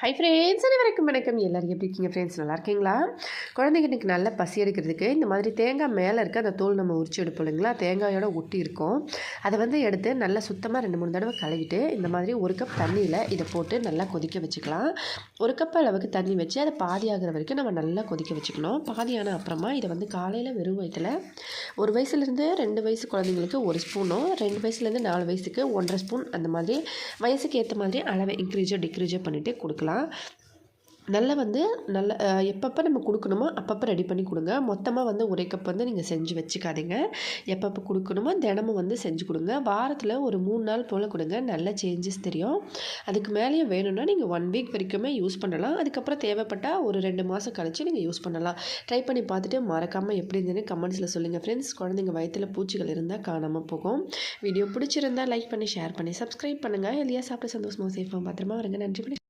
Hi friends, அனைவருக்கும் வணக்கம். எல்லோரும் எப்படி இருக்கீங்க ஃப்ரெண்ட்ஸ்? நல்லா இருக்கீங்களா? குழந்தைங்க இன்றைக்கி நல்ல பசி எடுக்கிறதுக்கு இந்த மாதிரி தேங்காய் மேலே இருக்க அந்த தோல் நம்ம உரிச்சு எடுப்போம் இல்லைங்களா, தேங்காயோட ஒட்டி இருக்கும். அதை எடுத்து நல்லா சுத்தமாக 2-3 தடவை கழுவிட்டு இந்த மாதிரி 1 கப் தண்ணியில் இதை போட்டு நல்லா கொதிக்க வச்சுக்கலாம். 1 கப் அளவுக்கு தண்ணி வச்சு அதை பாதி ஆகிற வரைக்கும் நம்ம நல்லா கொதிக்க வச்சுக்கணும். பாதியான அப்புறமா இதை காலையில் வெறும் வயிற்றில் 1 வயசுலேருந்து 2 வயசு குழந்தைங்களுக்கு 1 ஸ்பூனும், 2 வயசுலேருந்து 4 வயசுக்கு 1.5 ஸ்பூன் அந்த மாதிரி வயசுக்கு ஏற்ற மாதிரி அளவை இன்க்ரீஜோ டிக்ரீஜோ பண்ணிவிட்டு கொடுக்கலாம். நல்லா நல்ல எப்பப்போ நம்ம கொடுக்கணுமோ அப்பப்போ ரெடி பண்ணி கொடுங்க. மொத்தமாக 1 கப் நீங்கள் செஞ்சு வச்சுக்காதீங்க. எப்பப்போ கொடுக்கணுமோ தினமும் செஞ்சு கொடுங்க. வாரத்தில் ஒரு 3 நாள் போல் கொடுங்க. நல்ல சேஞ்சஸ் தெரியும். அதுக்கு மேலேயும் வேணும்னா நீங்கள் 1 வீக் வரைக்குமே யூஸ் பண்ணலாம். அதுக்கப்புறம் தேவைப்பட்டால் ஒரு 2 மாதம் கழித்து நீங்கள் யூஸ் பண்ணலாம். ட்ரை பண்ணி பார்த்துட்டு மறக்காமல் எப்படி இருந்ததுன்னு கமெண்ட்ஸில் சொல்லுங்கள் ஃப்ரெண்ட்ஸ். குழந்தைங்க வயிற்றில் பூச்சிகள் இருந்தால் காணாமல் போகும். வீடியோ பிடிச்சிருந்தால் லைக் பண்ணி ஷேர் பண்ணி சப்ஸ்கிரைப் பண்ணுங்கள். ஹெல்தியாக சாப்பிட்டு சந்தோஷமாக சேஃபாக பத்திரமா வருங்க. நன்றி.